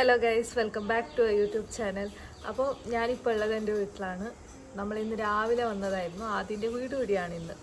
Hello guys, welcome back to YouTube channel. അപ്പോൾ ഞാനിപ്പോൾ ഉള്ളത് എൻ്റെ വീട്ടിലാണ്. നമ്മളിന്ന് രാവിലെ വന്നതായിരുന്നു. ആദ്യൻ്റെ വീട് കൂടിയാണ് ഇന്ന്.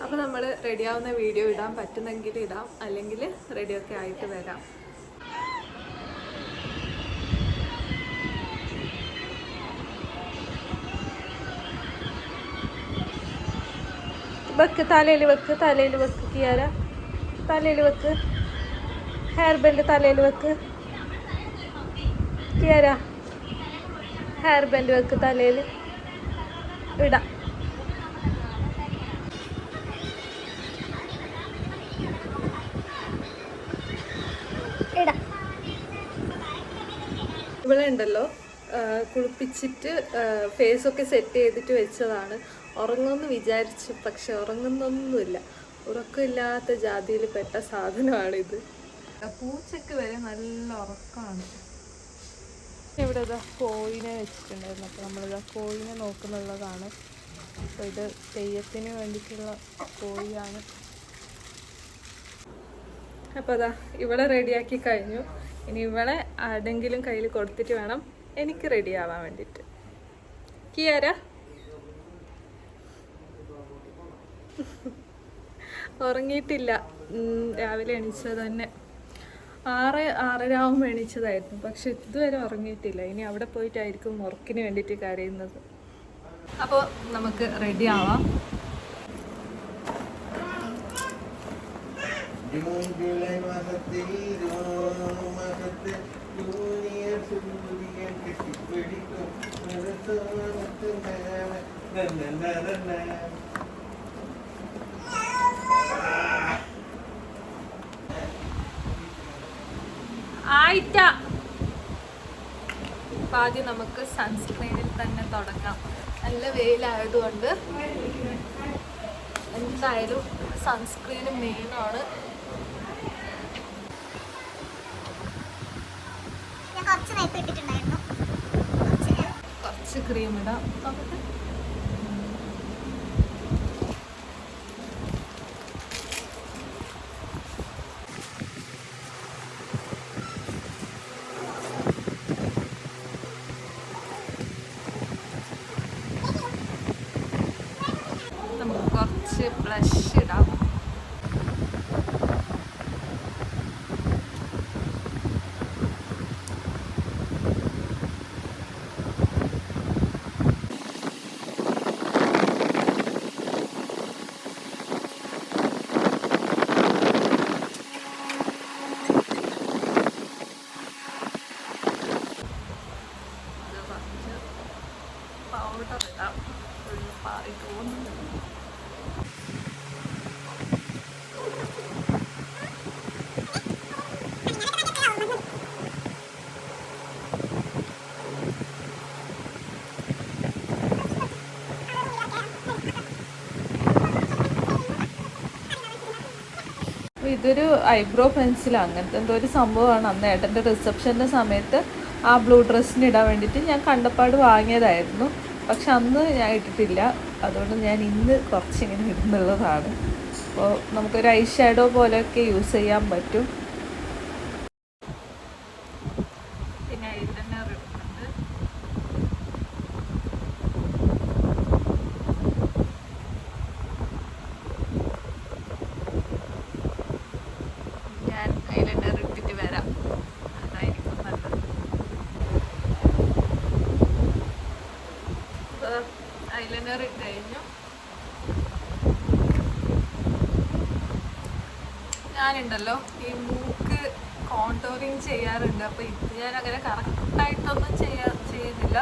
അപ്പോൾ നമ്മൾ റെഡിയാവുന്ന വീഡിയോ ഇടാൻ പറ്റുന്നെങ്കിൽ ഇടാം, അല്ലെങ്കിൽ റെഡിയൊക്കെ ആയിട്ട് വരാം. വെക്ക്, തലയിൽ വെക്ക്, തലയിൽ വെക്ക് കിയാര, തലയിൽ വെക്ക്. ഹെയർ ബാൻഡ് തലയിൽ വെക്ക് കിയാര, ഹെയർ ബാൻഡ് വെക്ക് തലയിൽ. ഇടാം. ഇവിടെ ഉണ്ടല്ലോ, കുളിപ്പിച്ചിട്ട് ഫേസൊക്കെ സെറ്റ് ചെയ്തിട്ട് വെച്ചതാണ്. ഉറങ്ങുമെന്ന് വിചാരിച്ചു, പക്ഷെ ഉറങ്ങുന്നൊന്നുമില്ല. ഉറക്കമില്ലാത്ത ജാതിയിൽ പെട്ട സാധനമാണിത്. പൂച്ചക്ക് വരെ നല്ല ഉറക്കമാണ്. ഇവിടെ ഇതാ കോഴിനെ വെച്ചിട്ടുണ്ടായിരുന്നു. അപ്പോൾ നമ്മളിതാ കോഴിനെ നോക്കുന്നുള്ളതാണ്. അപ്പോൾ ഇത് തെയ്യത്തിന് വേണ്ടിയിട്ടുള്ള കോഴിയാണ്. അപ്പോൾ അതാ ഇവിടെ റെഡിയാക്കി കഴിഞ്ഞു. ഇനി ഇവളെ ആരുടെങ്കിലും കയ്യിൽ കൊടുത്തിട്ട് വേണം എനിക്ക് റെഡി ആവാൻ വേണ്ടിയിട്ട്. കിയാര ഉറങ്ങിയിട്ടില്ല. രാവിലെ എണീച്ചത് തന്നെ 6:30 ആവുമ്പോൾ എണീച്ചതായിരുന്നു. പക്ഷെ ഇതുവരെ ഉറങ്ങിയിട്ടില്ല. ഇനി അവിടെ പോയിട്ടായിരിക്കും ഉറക്കിന് വേണ്ടിയിട്ട് കരയുന്നത്. അപ്പോൾ നമുക്ക് റെഡി ആവാം. ആദ്യം നമുക്ക് സൺസ്ക്രീനിൽ തന്നെ തുടങ്ങാം. നല്ല വെയിലായതുകൊണ്ട് എന്തായാലും സൺസ്ക്രീന് മെയിനാണ്. കുറച്ച് ക്രീം ഇടാം. നമുക്ക് കുറച്ച് ബ്ലഷ് ഇടാം. പൗഡർ ഇടാം. പാറി തോന്നുന്നു. ഇതൊരു ഐബ്രോ പെൻസിൽ, അങ്ങനത്തെ എന്തോ ഒരു സംഭവമാണ്. അന്ന് ഏട്ടൻ്റെ റിസപ്ഷൻ്റെ സമയത്ത് ആ ബ്ലൂ ഡ്രസ്സിന് ഇടാൻ വേണ്ടിയിട്ട് ഞാൻ കണ്ടപ്പാട് വാങ്ങിയതായിരുന്നു. പക്ഷെ അന്ന് ഞാൻ ഇട്ടിട്ടില്ല. അതുകൊണ്ട് ഞാൻ ഇന്ന് കുറച്ചിങ്ങനെ ഇടുന്നുള്ളതാണ്. അപ്പോൾ നമുക്കൊരു ഐ ഷാഡോ പോലെയൊക്കെ യൂസ് ചെയ്യാൻ പറ്റും. പിന്നെ ഐലൈനർ ഇടുന്നുണ്ട്. ഞാൻ ഐലൈനർ ഇട്ടിട്ട് വരാം. അതായിരിക്കും നല്ലത്. ഐലൈനർ ഇട്ട് കഴിഞ്ഞു. ഞാനുണ്ടല്ലോ ഈ മൂക്ക് കോണ്ടോറിങ് ചെയ്യാറുണ്ട്. അപ്പോൾ ഇത് ഞാൻ അങ്ങനെ കറക്റ്റായിട്ടൊന്നും ചെയ്യുന്നില്ല.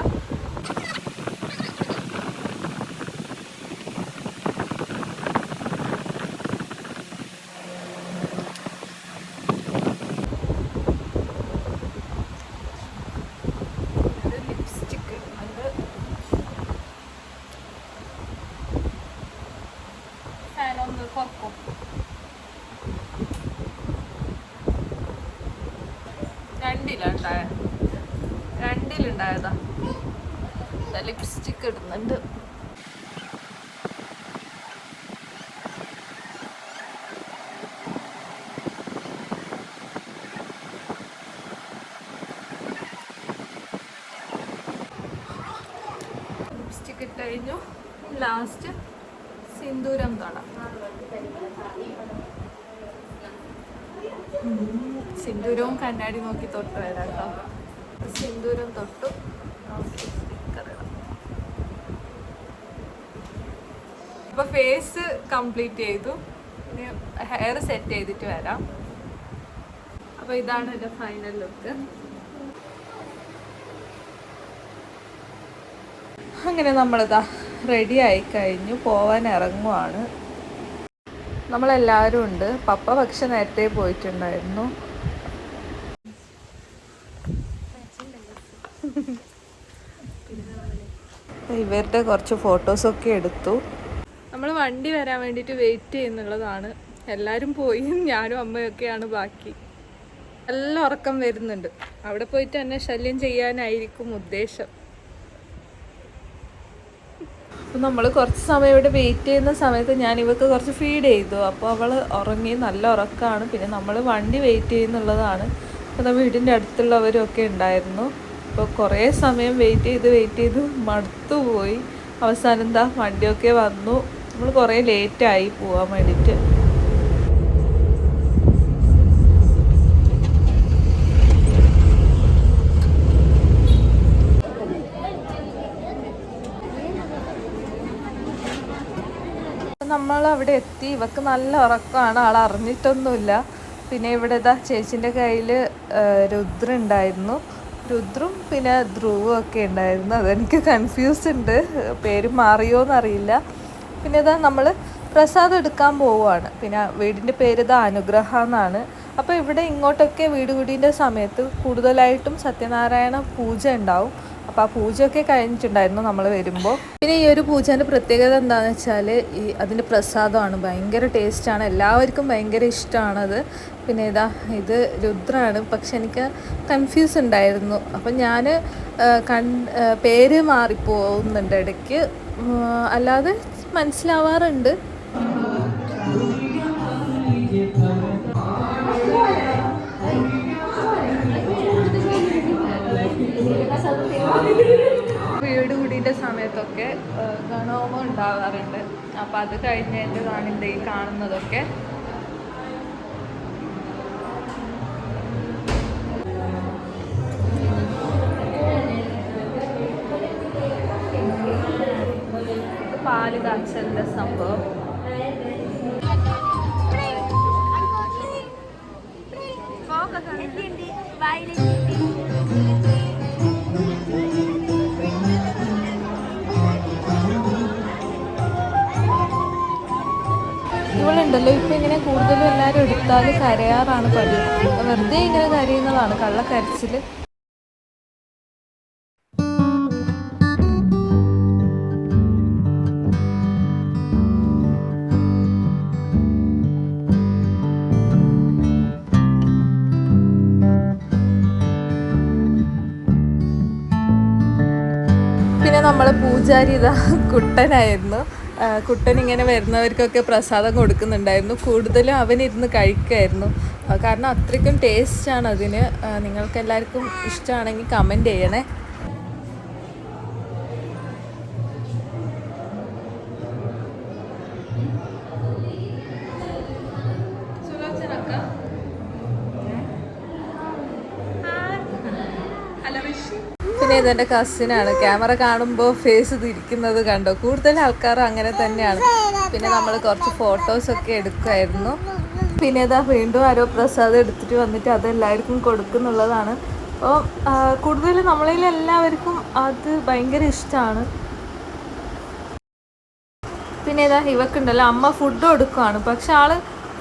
കുറക്കും. രണ്ടിലുണ്ടായതാ. ലിപ്സ്റ്റിക് ഇടുന്നുണ്ട്. ലിപ്സ്റ്റിക് ഇട്ട് കഴിഞ്ഞു. ലാസ്റ്റ് സിന്ദൂരം തൊടാം. സിന്ദൂരവും കണ്ണാടി നോക്കി തൊട്ട് വരാം കേട്ടോ. സിന്ദൂരം തൊട്ടു. അപ്പൊ ഫേസ് കംപ്ലീറ്റ് ചെയ്തു. ഇനി ഹെയർ സെറ്റ് ചെയ്തിട്ട് വരാം. അപ്പൊ ഇതാണ് എൻ്റെ ഫൈനൽ ലുക്ക്. അങ്ങനെ നമ്മളിതാ റെഡി ആയി കഴിഞ്ഞു, പോവാൻ ഇറങ്ങുവാണ്. നമ്മളെല്ലാവരും ഉണ്ട്. പപ്പ പക്ഷെ നേരത്തെ പോയിട്ടുണ്ടായിരുന്നു. ഇവരുടെ കുറച്ച് ഫോട്ടോസൊക്കെ എടുത്തു. നമ്മൾ വണ്ടി വരാൻ വേണ്ടിയിട്ട് വെയിറ്റ് ചെയ്യുന്നുള്ളതാണ്. എല്ലാവരും പോയി, ഞാനും അമ്മയൊക്കെയാണ് ബാക്കി. നല്ല ഉറക്കം വരുന്നുണ്ട്. അവിടെ പോയിട്ട് എന്നെ ശല്യം ചെയ്യാനായിരിക്കും ഉദ്ദേശം. അപ്പം നമ്മൾ കുറച്ച് സമയം ഇവിടെ വെയിറ്റ് ചെയ്യുന്ന സമയത്ത് ഞാൻ ഇവർക്ക് കുറച്ച് ഫീഡ് ചെയ്തു. അപ്പോൾ അവൾ ഉറങ്ങി, നല്ല ഉറക്കമാണ്. പിന്നെ നമ്മൾ വണ്ടി വെയിറ്റ് ചെയ്യുന്നുള്ളതാണ്. അപ്പോൾ വീടിൻ്റെ അടുത്തുള്ളവരൊക്കെ ഉണ്ടായിരുന്നു. അപ്പോൾ കുറേ സമയം വെയിറ്റ് ചെയ്ത് മടുത്തുപോയി. അവസാനം എന്താ വണ്ടിയൊക്കെ വന്നു. നമ്മൾ കുറേ ലേറ്റായി പോകാൻ വേണ്ടിയിട്ട്. നമ്മൾ അവിടെ എത്തി. ഇവക്ക് നല്ല ഉറക്കമാണ്, ആൾ അറിഞ്ഞിട്ടൊന്നുമില്ല. പിന്നെ ഇവിടെ ഇതാ ചേച്ചിൻ്റെ കയ്യിൽ രുദ്ര ഉണ്ടായിരുന്നു. രുദ്രും പിന്നെ ധ്രുവും ഒക്കെ ഉണ്ടായിരുന്നു. അതെനിക്ക് കൺഫ്യൂസ് ഉണ്ട്, പേര് മാറിയോന്നറിയില്ല. പിന്നെ ഇതാ നമ്മൾ പ്രസാദം എടുക്കാൻ പോവുകയാണ്. പിന്നെ വീടിൻ്റെ പേര് ഇതാ അനുഗ്രഹ എന്നാണ്. അപ്പോൾ ഇവിടെ ഇങ്ങോട്ടൊക്കെ വീട് കൂടിൻ്റെ സമയത്ത് കൂടുതലായിട്ടും സത്യനാരായണ പൂജ ഉണ്ടാവും. അപ്പോൾ ആ പൂജയൊക്കെ കഴിഞ്ഞിട്ടുണ്ടായിരുന്നു നമ്മൾ വരുമ്പോൾ. പിന്നെ ഈ ഒരു പൂജേൻ്റെ പ്രത്യേകത എന്താണെന്ന് വെച്ചാൽ അതിൻ്റെ പ്രസാദമാണ്. ഭയങ്കര ടേസ്റ്റാണ്, എല്ലാവർക്കും ഭയങ്കര ഇഷ്ടമാണത്. പിന്നെ ഇത് രുദ്രാണ്. പക്ഷെ എനിക്ക് കൺഫ്യൂസ് ഉണ്ടായിരുന്നു. അപ്പം ഞാൻ പേര് മാറിപ്പോകുന്നുണ്ട് ഇടയ്ക്ക്, അല്ലാതെ മനസ്സിലാവാറുണ്ട്. വീട് കൂടിൻ്റെ സമയത്തൊക്കെ ഗണഹോമം ഉണ്ടാവാറുണ്ട്. അപ്പം അത് കഴിഞ്ഞിട്ടാണ് ഈ കാണുന്നതൊക്കെ. പാല് കാച്ചലിൻ്റെ സംഭവം. ഇവളുണ്ടല്ലോ ഇപ്പം ഇങ്ങനെ കൂടുതലും എല്ലാവരും എടുത്താൽ കരയാറാണ് പതിവ്. വെറുതെ ഇങ്ങനെ കരയുന്നതാണ്, കള്ളക്കരച്ചിൽ. പിന്നെ നമ്മളെ പൂജാരി ഇതാ കുട്ടനായിരുന്നു. കുട്ടൻ ഇങ്ങനെ വരുന്നവർക്കൊക്കെ പ്രസാദം കൊടുക്കുന്നുണ്ടായിരുന്നു. കൂടുതലും അവനിരുന്ന് കഴിക്കുമായിരുന്നു. കാരണം അത്രയ്ക്കും ടേസ്റ്റാണ് അതിന്. നിങ്ങൾക്ക് എല്ലാവർക്കും ഇഷ്ടമാണെങ്കിൽ കമൻറ്റ് ചെയ്യണേ. പിന്നെ ഇതെൻ്റെ കസിനാണ്. ക്യാമറ കാണുമ്പോൾ ഫേസ് തിരിക്കുന്നത് കണ്ടോ. കൂടുതൽ ആൾക്കാർ അങ്ങനെ തന്നെയാണ്. പിന്നെ നമ്മൾ കുറച്ച് ഫോട്ടോസൊക്കെ എടുക്കുമായിരുന്നു. പിന്നെ വീണ്ടും ആരോ പ്രസാദം എടുത്തിട്ട് വന്നിട്ട് അതെല്ലാവർക്കും കൊടുക്കുന്നുള്ളതാണ്. അപ്പോൾ കൂടുതൽ നമ്മളിൽ എല്ലാവർക്കും അത് ഭയങ്കര ഇഷ്ടമാണ്. പിന്നെ ഇവക്കുണ്ടല്ലോ അമ്മ ഫുഡ് കൊടുക്കുകയാണ്. പക്ഷെ ആൾ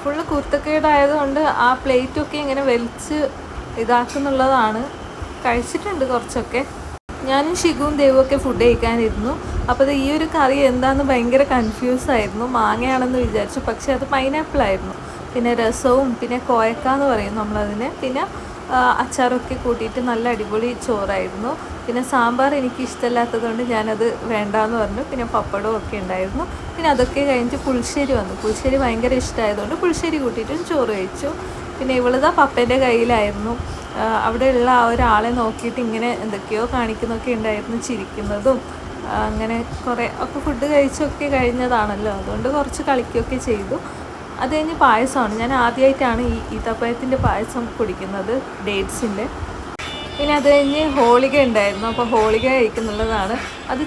ഫുള്ള് കുരുത്തക്കേടായതുകൊണ്ട് ആ പ്ലേറ്റൊക്കെ ഇങ്ങനെ വലിച്ച് ഇതാക്കുന്നുള്ളതാണ്. കഴിച്ചിട്ടുണ്ട് കുറച്ചൊക്കെ. ഞാനും ഷിഗുവും ദേവുമൊക്കെ ഫുഡ് കഴിക്കാനിരുന്നു. അപ്പോൾ ഇത് ഈ ഒരു കറി എന്താണെന്ന് ഭയങ്കര കൺഫ്യൂസായിരുന്നു. മാങ്ങയാണെന്ന് വിചാരിച്ചു, പക്ഷേ അത് പൈനാപ്പിൾ ആയിരുന്നു. പിന്നെ രസവും പിന്നെ കോയക്കാന്ന് പറയും നമ്മളതിന്, പിന്നെ അച്ചാറൊക്കെ കൂട്ടിയിട്ട് നല്ല അടിപൊളി ചോറായിരുന്നു. പിന്നെ സാമ്പാർ എനിക്ക് ഇഷ്ടമല്ലാത്തതുകൊണ്ട് ഞാനത് വേണ്ടാന്ന് പറഞ്ഞു. പിന്നെ പപ്പടവും ഒക്കെ ഉണ്ടായിരുന്നു. പിന്നെ അതൊക്കെ കഴിഞ്ഞിട്ട് പുളിശ്ശേരി വന്നു. പുളിശ്ശേരി ഭയങ്കര ഇഷ്ടമായതുകൊണ്ട് പുളിശ്ശേരി കൂട്ടിയിട്ടും ചോറ് കഴിച്ചു. പിന്നെ ഇവളിതാ പപ്പേൻ്റെ കയ്യിലായിരുന്നു. അവിടെയുള്ള ആ ഒരാളെ നോക്കിയിട്ട് ഇങ്ങനെ എന്തൊക്കെയോ കാണിക്കുന്നൊക്കെ ഉണ്ടായിരുന്നു, ചിരിക്കുന്നതും അങ്ങനെ കുറേ ഒക്കെ ഫുഡ് കഴിച്ചൊക്കെ കഴിഞ്ഞതാണല്ലോ, അതുകൊണ്ട് കുറച്ച് കളിക്കുകയൊക്കെ ചെയ്തു. അത് കഴിഞ്ഞ് പായസമാണ്. ഞാൻ ആദ്യമായിട്ടാണ് ഈ ഈത്തപ്പഴത്തിൻ്റെ പായസം കുടിക്കുന്നത്, ഡേറ്റ്സിൻ്റെ. പിന്നെ അത് കഴിഞ്ഞ് ഹോളിക ഉണ്ടായിരുന്നു. അപ്പോൾ ഹോളിക കഴിക്കുന്നുള്ളതാണ്. അത്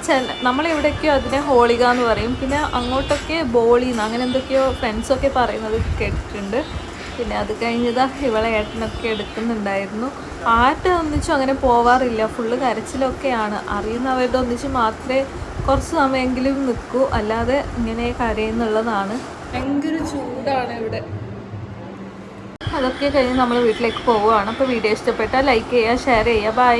നമ്മളിവിടേക്കോ അതിനെ ഹോളിക എന്ന് പറയും. പിന്നെ അങ്ങോട്ടൊക്കെ ബോളിന്ന് അങ്ങനെ എന്തൊക്കെയോ ഫ്രണ്ട്സൊക്കെ പറയുന്നത് കേട്ടിട്ടുണ്ട്. പിന്നെ അത് കഴിഞ്ഞതാ ഇവളെ ഏട്ടനൊക്കെ എടുക്കുന്നുണ്ടായിരുന്നു. ആരുടെ ഒന്നിച്ചും അങ്ങനെ പോവാറില്ല, ഫുള്ള് കരച്ചിലൊക്കെയാണ്. അറിയുന്നവരുടെ ഒന്നിച്ച് മാത്രമേ കുറച്ച് സമയമെങ്കിലും നിൽക്കൂ, അല്ലാതെ ഇങ്ങനെ കരയുന്നുള്ളതാണ്. ഭയങ്കര ചൂടാണ് ഇവിടെ. അതൊക്കെ കഴിഞ്ഞ് നമ്മൾ വീട്ടിലേക്ക് പോവുകയാണ്. അപ്പോൾ വീഡിയോ ഇഷ്ടപ്പെട്ടാൽ ലൈക്ക് ചെയ്യുക, ഷെയർ ചെയ്യുക. ബൈ.